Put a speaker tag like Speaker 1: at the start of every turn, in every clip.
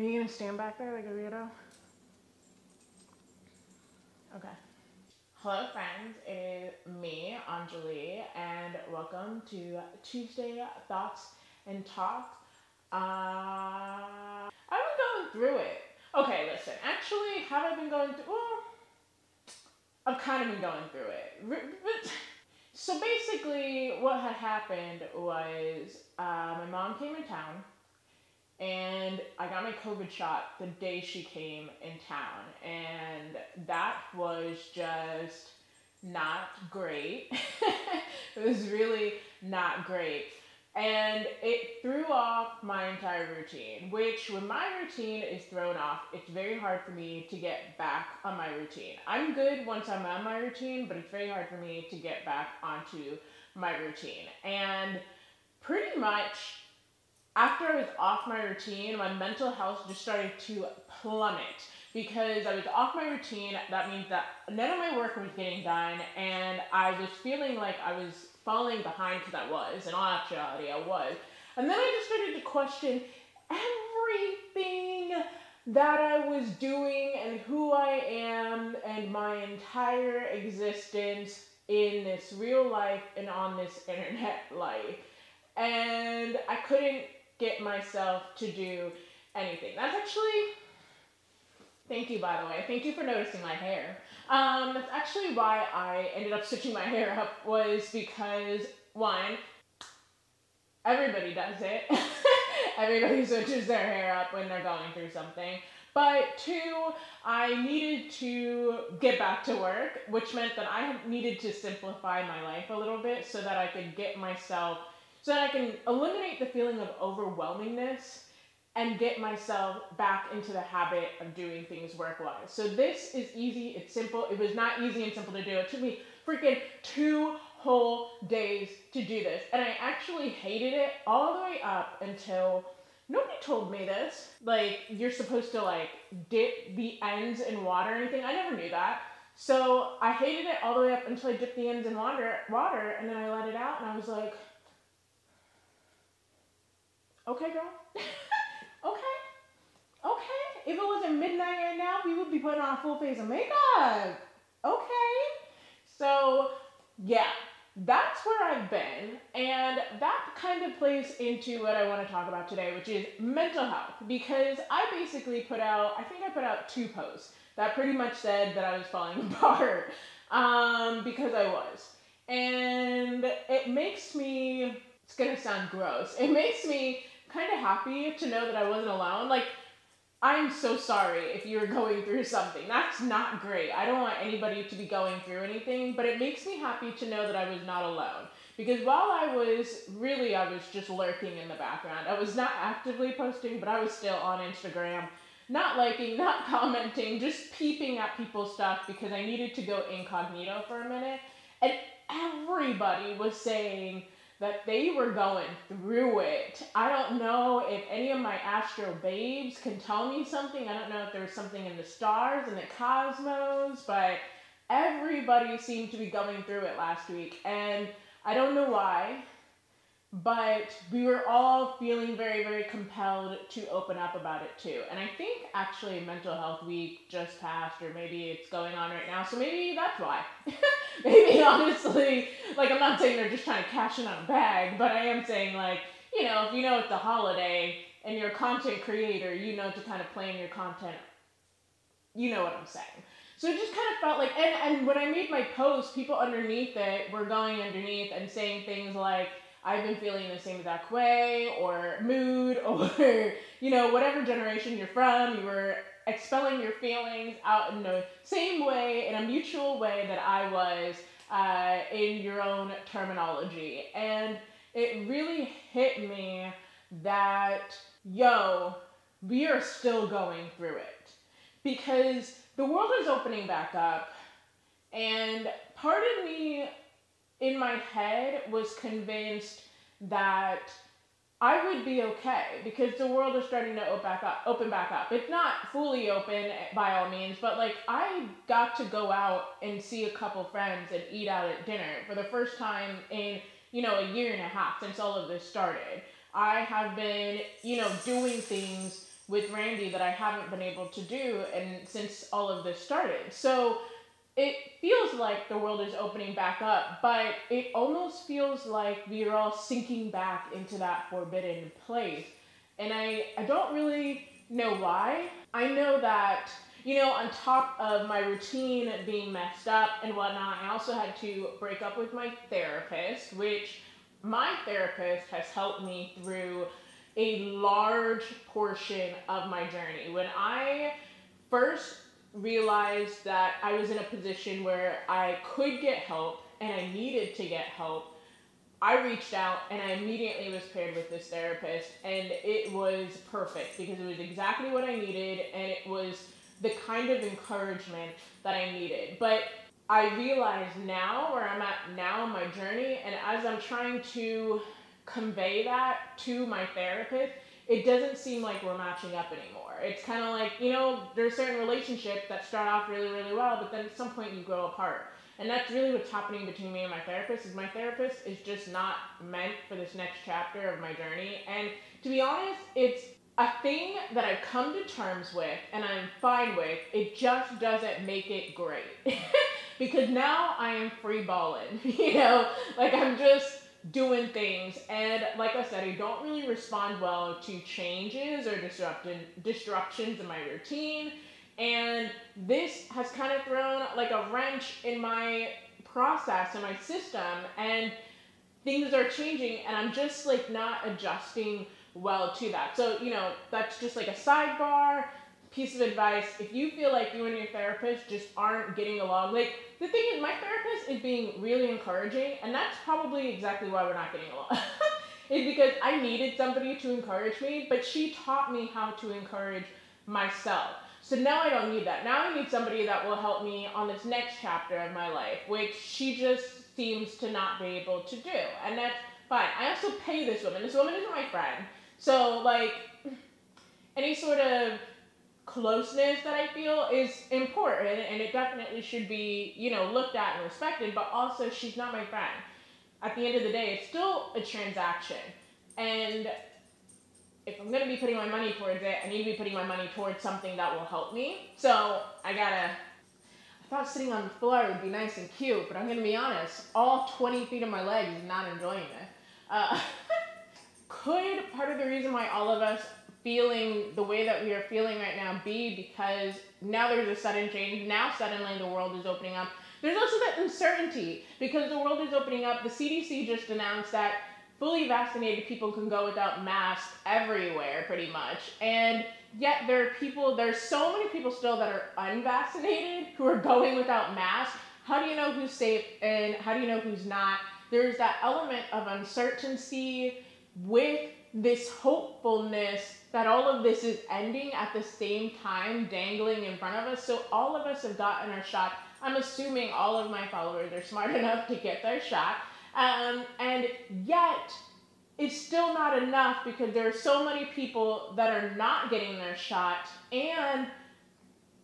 Speaker 1: you gonna stand back there like a weirdo? Okay. Hello friends, it is me, Anjali, and welcome to Tuesday Thoughts and Talk. I've been going through it. Okay, listen, actually, have I been going through, well, I've kind of been going through it. So basically, what had happened was my mom came in town, and I got my COVID shot the day she came in town, and that was just not great. It was really not great. And it threw off my entire routine, which when my routine is thrown off, it's very hard for me to get back on my routine. I'm good once I'm on my routine, but it's very hard for me to get back onto my routine. And pretty much after I was off my routine, my mental health just started to plummet because I was off my routine. That means that none of my work was getting done, and I was feeling like I was falling behind because I was. In all actuality, I was. And then I just started to question everything that I was doing and who I am and my entire existence in this real life and on this internet life. And I couldn't get myself to do anything. That's actually, thank you by the way, thank you for noticing my hair. That's actually why I ended up switching my hair up, was because one, everybody does it. Everybody switches their hair up when they're going through something. But two, I needed to get back to work, which meant that I needed to simplify my life a little bit so that I could get myself, so that I can eliminate the feeling of overwhelmingness and get myself back into the habit of doing things work-wise. So this is easy, it's simple. It was not easy and simple to do. It took me freaking 2 whole days to do this. And I actually hated it all the way up until, nobody told me this, like you're supposed to like dip the ends in water or anything. I never knew that. So I hated it all the way up until I dipped the ends in water, and then I let it out and I was like, okay, girl. Okay. If it wasn't midnight right now, we would be putting on a full face of makeup. Okay. So, yeah, that's where I've been. And that kind of plays into what I want to talk about today, which is mental health. Because I basically put out, I think I put out 2 posts that pretty much said that I was falling apart. Because I was. And it makes me, it's going to sound gross, it makes me kind of happy to know that I wasn't alone. Like, I'm so sorry if you're going through something. That's not great. I don't want anybody to be going through anything, but it makes me happy to know that I was not alone. Because while I was just lurking in the background. I was not actively posting, but I was still on Instagram, not liking, not commenting, just peeping at people's stuff because I needed to go incognito for a minute. And everybody was saying that they were going through it. I don't know if any of my astro babes can tell me something. I don't know if there was something in the stars and the cosmos, but everybody seemed to be going through it last week. And I don't know why, but we were all feeling very, very compelled to open up about it too. And I think actually Mental Health Week just passed, or maybe it's going on right now, so maybe that's why. Maybe honestly, like I'm not saying they're just trying to cash in on a bag, but I am saying like, you know, if you know it's a holiday and you're a content creator, you know to kind of plan your content, you know what I'm saying. So it just kind of felt like, and when I made my post, people underneath it were going underneath and saying things like, I've been feeling the same exact way, or mood, or, you know, whatever generation you're from, you were expelling your feelings out in the same way, in a mutual way that I was, in your own terminology. And it really hit me that, yo, we are still going through it. Because the world is opening back up, and part of me in my head was convinced that I would be okay because the world is starting to open back up. It's not fully open by all means, but like I got to go out and see a couple friends and eat out at dinner for the first time in, you know, a year and a half since all of this started. I have been, you know, doing things with Randy that I haven't been able to do and since all of this started. So it feels like the world is opening back up, but it almost feels like we are all sinking back into that forbidden place. And I don't really know why. I know that, on top of my routine being messed up and whatnot, I also had to break up with my therapist, which my therapist has helped me through a large portion of my journey. When I first realized that I was in a position where I could get help and I needed to get help, I reached out and I immediately was paired with this therapist, and it was perfect because it was exactly what I needed and it was the kind of encouragement that I needed. But I realize now where I'm at now in my journey, and as I'm trying to convey that to my therapist, it doesn't seem like we're matching up anymore. It's kind of like, there's certain relationships that start off really, really well, but then at some point you grow apart. And that's really what's happening between me and my therapist, is my therapist is just not meant for this next chapter of my journey. And to be honest, it's a thing that I've come to terms with and I'm fine with. It just doesn't make it great. Because now I am free balling, like I'm just doing things. And like I said, I don't really respond well to changes or disruptions in my routine. And this has kind of thrown like a wrench in my process and my system, and things are changing and I'm just like not adjusting well to that. So, that's just like a sidebar piece of advice. If you feel like you and your therapist just aren't getting along, like the thing is, my therapist is being really encouraging, and that's probably exactly why we're not getting along. Is because I needed somebody to encourage me, but she taught me how to encourage myself. So now I don't need that. Now I need somebody that will help me on this next chapter of my life, which she just seems to not be able to do. And that's fine. I also pay this woman. This woman isn't my friend. So, like, any sort of closeness that I feel is important, and it definitely should be, looked at and respected, but also she's not my friend. At the end of the day, it's still a transaction. And if I'm going to be putting my money towards it, I need to be putting my money towards something that will help me. So I thought sitting on the floor would be nice and cute, but I'm going to be honest, all 20 feet of my leg is not enjoying it. Could part of the reason why all of us feeling the way that we are feeling right now be because now there's a sudden change, now suddenly the world is opening up. There's also that uncertainty because the world is opening up. The CDC just announced that fully vaccinated people can go without masks everywhere pretty much, and yet there's so many people still that are unvaccinated who are going without masks. How do you know who's safe and how do you know who's not? There's that element of uncertainty with this hopefulness that all of this is ending at the same time, dangling in front of us. So all of us have gotten our shot. I'm assuming all of my followers are smart enough to get their shot. And yet, it's still not enough because there are so many people that are not getting their shot. And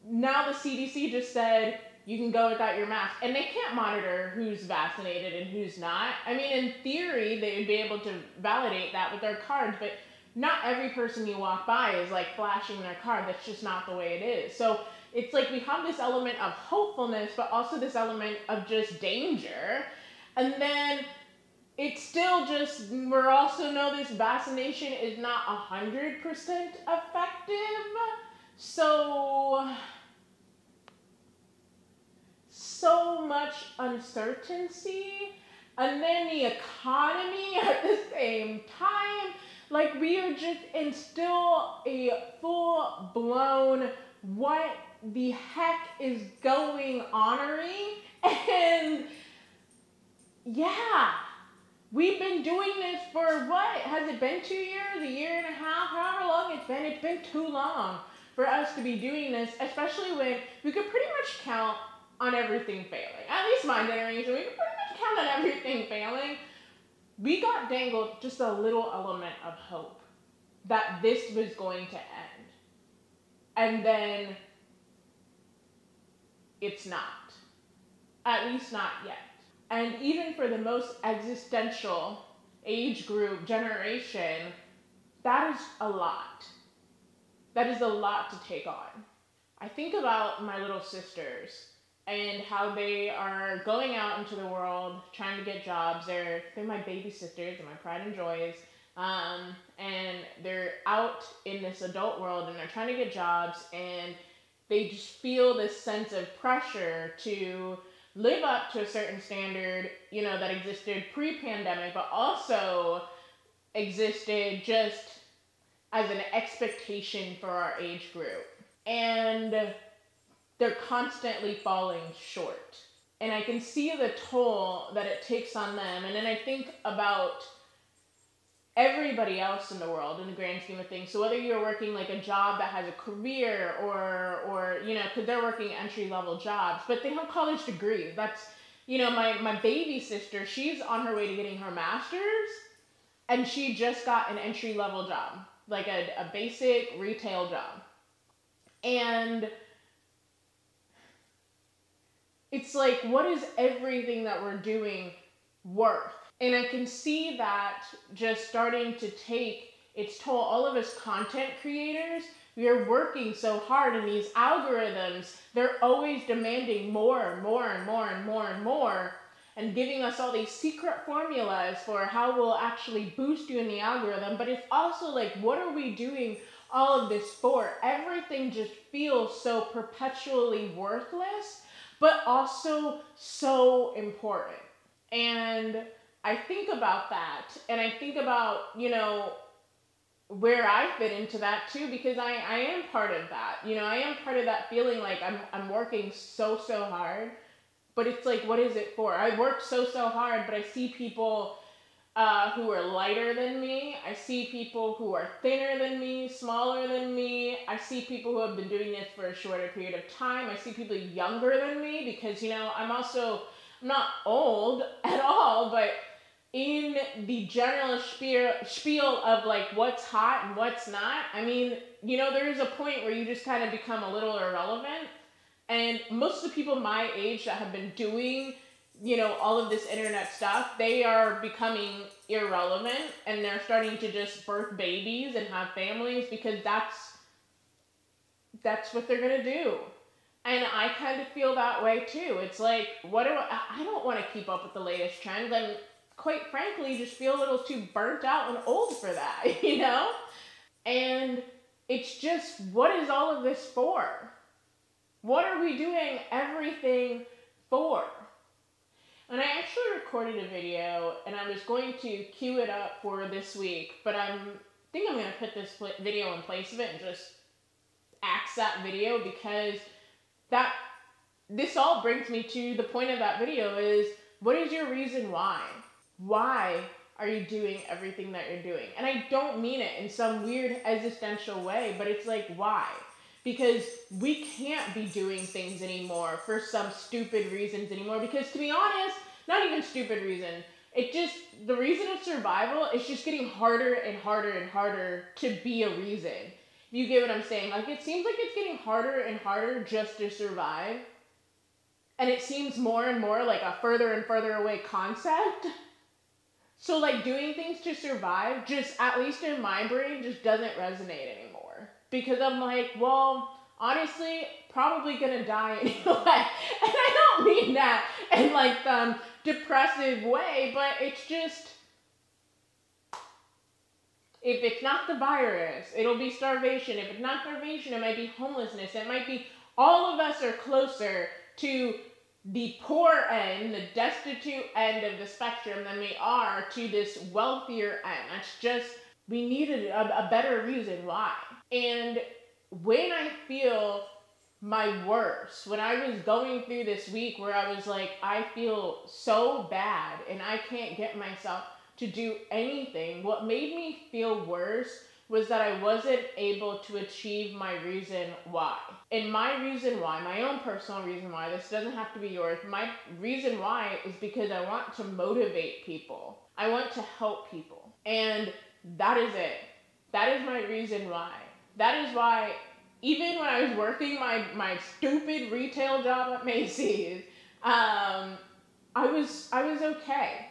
Speaker 1: now the CDC just said, you can go without your mask. And they can't monitor who's vaccinated and who's not. I mean, in theory, they would be able to validate that with their cards, but not every person you walk by is like flashing their card. That's just not the way it is. So it's like we have this element of hopefulness, but also this element of just danger. And then it's still just, we also know this vaccination is not 100% effective. So much uncertainty. And then the economy at the same time. Like we are just in still a full-blown what the heck is going on-ing. And yeah, we've been doing this for what? Has it been 2 years, a year and a half, however long it's been? It's been too long for us to be doing this, especially when we could pretty much count on everything failing. At least my generation, we could pretty much count on everything failing. We got dangled just a little element of hope that this was going to end. And then it's not. At least not yet. And even for the most existential age group, generation, that is a lot. that is a lot to take on. I think about my little sisters and how they are going out into the world trying to get jobs. They're my baby sisters and my pride and joys. And they're out in this adult world and they're trying to get jobs, and they just feel this sense of pressure to live up to a certain standard, that existed pre-pandemic, but also existed just as an expectation for our age group. And they're constantly falling short. And I can see the toll that it takes on them. And then I think about everybody else in the world in the grand scheme of things. So whether you're working like a job that has a career or because they're working entry-level jobs, but they have college degrees. That's, my baby sister, she's on her way to getting her master's, and she just got an entry-level job, like a basic retail job. And it's like, what is everything that we're doing worth? And I can see that just starting to take its toll. All of us content creators, we are working so hard, and these algorithms, they're always demanding more and more and more and more and more, and giving us all these secret formulas for how we'll actually boost you in the algorithm. But it's also like, what are we doing all of this for? Everything just feels so perpetually worthless, but also so important. And I think about that, and I think about, where I fit into that too, because I am part of that. I am part of that feeling like I'm working so hard, but it's like, what is it for? I work so hard, but I see people who are lighter than me. I see people who are thinner than me, smaller than me. I see people who have been doing this for a shorter period of time. I see people younger than me because, I'm not old at all, but in the general spiel of like what's hot and what's not, there is a point where you just kind of become a little irrelevant. And most of the people my age that have been doing, all of this internet stuff, they are becoming irrelevant, and they're starting to just birth babies and have families because that's what they're gonna do. And I kind of feel that way too. It's like, I don't want to keep up with the latest trends. I'm quite frankly just feel a little too burnt out and old for that, And it's just, what is all of this for? What are we doing everything for? And I actually recorded a video, and I was going to queue it up for this week, but I think I'm going to put this video in place of it and just axe that video, because this all brings me to the point of that video is, what is your reason why? Why are you doing everything that you're doing? And I don't mean it in some weird existential way, but it's like, why? Because we can't be doing things anymore for some stupid reasons anymore. Because to be honest, not even stupid reason. The reason of survival is just getting harder and harder and harder to be a reason. You get what I'm saying? Like, it seems like it's getting harder and harder just to survive. And it seems more and more like a further and further away concept. So like doing things to survive, just at least in my brain, just doesn't resonate anymore. Because I'm like, well, honestly, probably gonna die anyway. And I don't mean that in like some depressive way, but it's just, if it's not the virus, it'll be starvation. If it's not starvation, it might be homelessness. It might be all of us are closer to the poor end, the destitute end of the spectrum than we are to this wealthier end. That's just, we needed a better reason why. And when I feel my worst, when I was going through this week where I was like, I feel so bad and I can't get myself to do anything, what made me feel worse was that I wasn't able to achieve my reason why. And my reason why, my own personal reason why, this doesn't have to be yours, my reason why is because I want to motivate people. I want to help people. And that is it. That is my reason why. That is why, even when I was working my stupid retail job at Macy's, I was okay.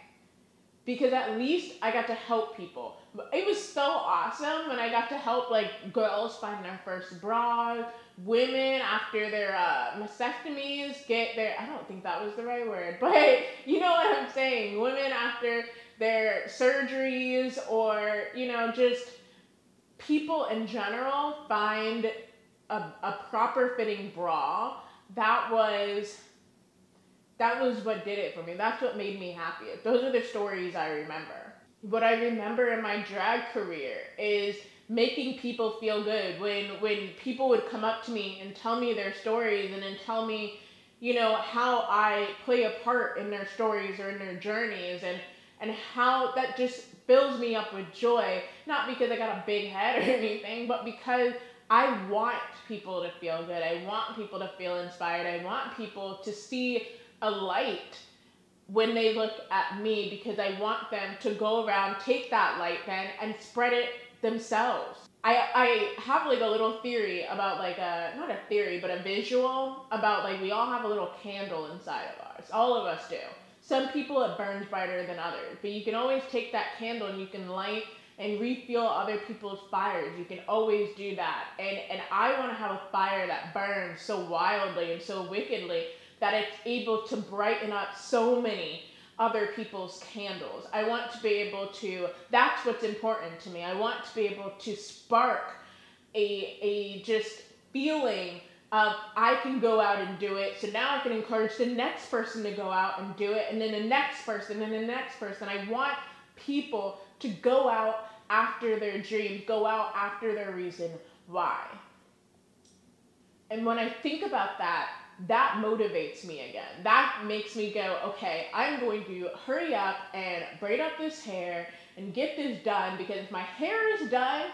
Speaker 1: because at least I got to help people. It was so awesome when I got to help like girls find their first bras, women after their mastectomies get their, I don't think that was the right word, but you know what I'm saying, women after their surgeries, or just people in general find a proper fitting bra. That was what did it for me. That's what made me happy. Those are the stories I remember. What I remember in my drag career is making people feel good. When people would come up to me and tell me their stories, and then tell me, how I play a part in their stories or in their journeys, and how that just fills me up with joy. Not because I got a big head or anything, but because I want people to feel good. I want people to feel inspired. I want people to see a light when they look at me, because I want them to go around, take that light then, and spread it themselves. I have like a little theory about like not a theory, but a visual about like we all have a little candle inside of us. All of us do. Some people it burns brighter than others, but you can always take that candle and you can light and refuel other people's fires. You can always do that. And I want to have a fire that burns so wildly and so wickedly that it's able to brighten up so many other people's candles. I want to be able to, that's what's important to me. I want to be able to spark a just feeling of I can go out and do it. So now I can encourage the next person to go out and do it, and then the next person, and the next person. I want people to go out after their dreams, go out after their reason why. And when I think about that, that motivates me again. That makes me go, okay, I'm going to hurry up and braid up this hair and get this done, because if my hair is done,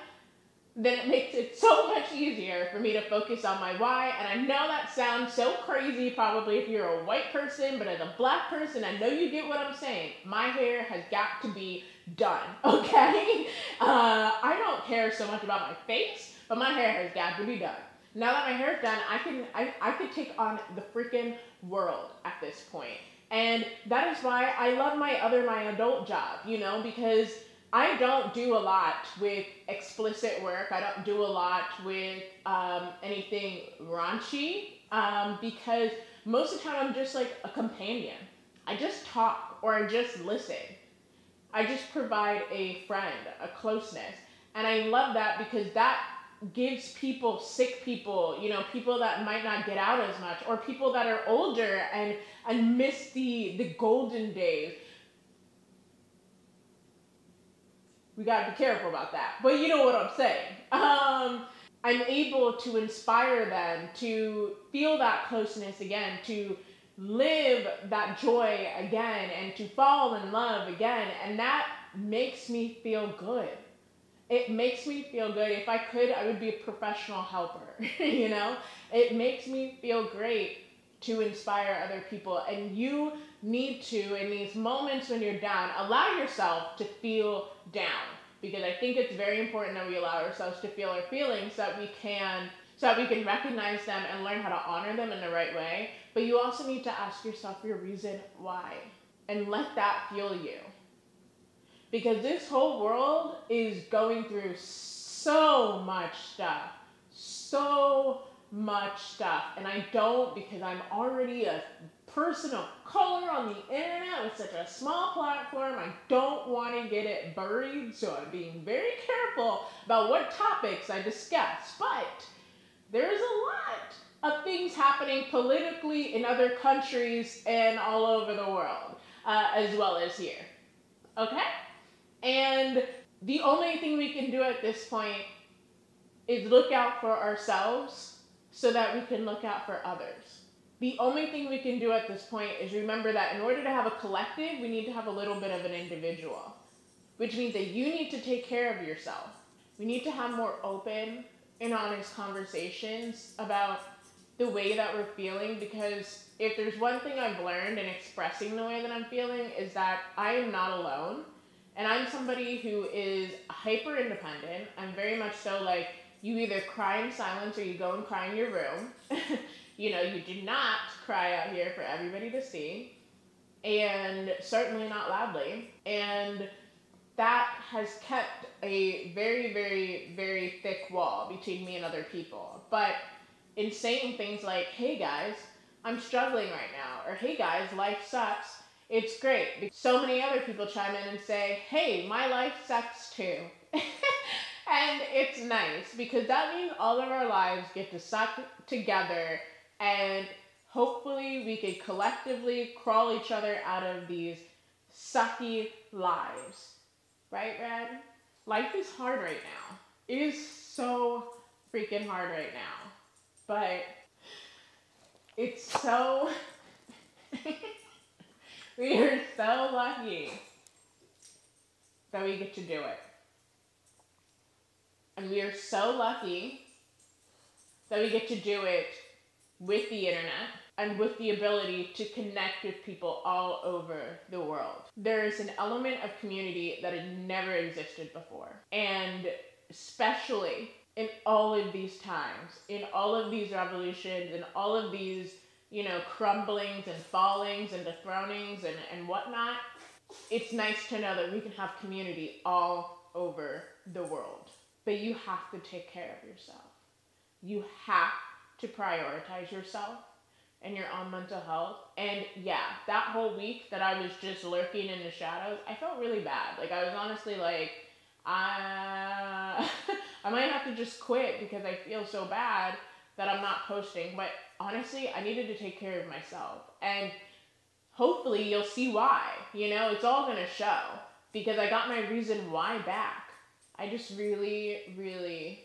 Speaker 1: then it makes it so much easier for me to focus on my why. And I know that sounds so crazy probably if you're a white person, but as a black person, I know you get what I'm saying. My hair has got to be done, okay? I don't care so much about my face, but my hair has got to be done. Now that my hair's done, I could take on the freaking world at this point. And that is why I love my adult job, because I don't do a lot with explicit work. I don't do a lot with anything raunchy, because most of the time I'm just like a companion. I just talk, or I just listen. I just provide a friend, a closeness. And I love that, because that gives people, sick people, people that might not get out as much, or people that are older and miss the golden days. We gotta be careful about that, but you know what I'm saying. I'm able to inspire them to feel that closeness again, to live that joy again, and to fall in love again, and that makes me feel good. It makes me feel good. If I could, I would be a professional helper, It makes me feel great to inspire other people. And you need to, in these moments when you're down, allow yourself to feel down. Because I think it's very important that we allow ourselves to feel our feelings, so that we can recognize them and learn how to honor them in the right way. But you also need to ask yourself your reason why, and let that fuel you. Because this whole world is going through so much stuff. And I don't, because I'm already a person of color on the internet with such a small platform, I don't want to get it buried. So I'm being very careful about what topics I discuss. But there's a lot of things happening politically in other countries and all over the world, as well as here. Okay? And the only thing we can do at this point is look out for ourselves so that we can look out for others. The only thing we can do at this point is remember that in order to have a collective, we need to have a little bit of an individual, which means that you need to take care of yourself. We need to have more open and honest conversations about the way that we're feeling, because if there's one thing I've learned in expressing the way that I'm feeling is that I am not alone. And I'm somebody who is hyper independent. I'm very much so like, you either cry in silence or you go and cry in your room. You do not cry out here for everybody to see. and certainly not loudly. And that has kept a very, very, very thick wall between me and other people. But in saying things like, hey guys, I'm struggling right now, or hey guys, life sucks, it's great. So many other people chime in and say, hey, my life sucks too. And it's nice because that means all of our lives get to suck together, and hopefully we can collectively crawl each other out of these sucky lives. Right, Red? Life is hard right now. It is so freaking hard right now. But it's so. We are so lucky that we get to do it. And we are so lucky that we get to do it with the internet and with the ability to connect with people all over the world. There is an element of community that had never existed before. And especially in all of these times, in all of these revolutions, in all of these, crumblings and fallings and dethronings and whatnot, it's nice to know that we can have community all over the world. But you have to take care of yourself. You have to prioritize yourself and your own mental health. And yeah, that whole week that I was just lurking in the shadows, I felt really bad. Like, I was honestly like, I might have to just quit because I feel so bad that I'm not posting. But honestly, I needed to take care of myself. And hopefully you'll see why. It's all going to show because I got my reason why back. I just really, really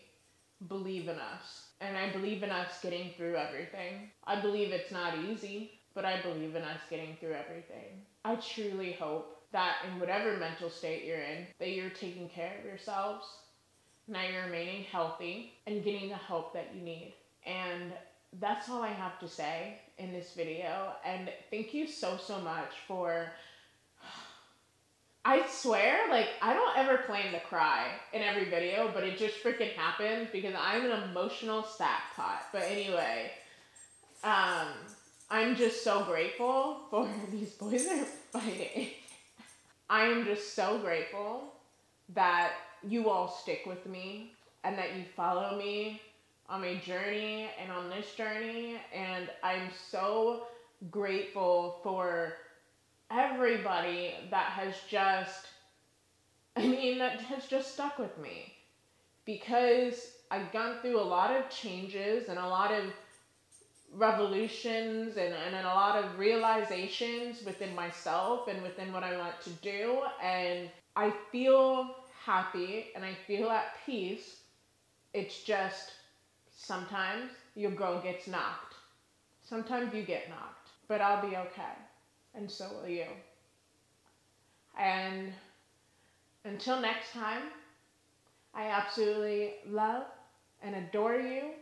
Speaker 1: believe in us. And I believe in us getting through everything. I believe it's not easy, but I believe in us getting through everything. I truly hope that in whatever mental state you're in, that you're taking care of yourselves, and that you're remaining healthy and getting the help that you need. And that's all I have to say in this video. And thank you so, so much for... I swear, I don't ever claim to cry in every video, but it just freaking happens because I'm an emotional sack pot. But anyway, I'm just so grateful for... These boys are fighting. I am just so grateful that you all stick with me and that you follow me on my journey and on this journey. And I'm so grateful for everybody that has just stuck with me, because I've gone through a lot of changes and a lot of revolutions and a lot of realizations within myself and within what I want to do. And I feel happy and I feel at peace. It's just sometimes your girl gets knocked. Sometimes you get knocked, but I'll be okay. And so will you. And until next time, I absolutely love and adore you.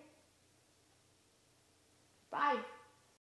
Speaker 1: Bye.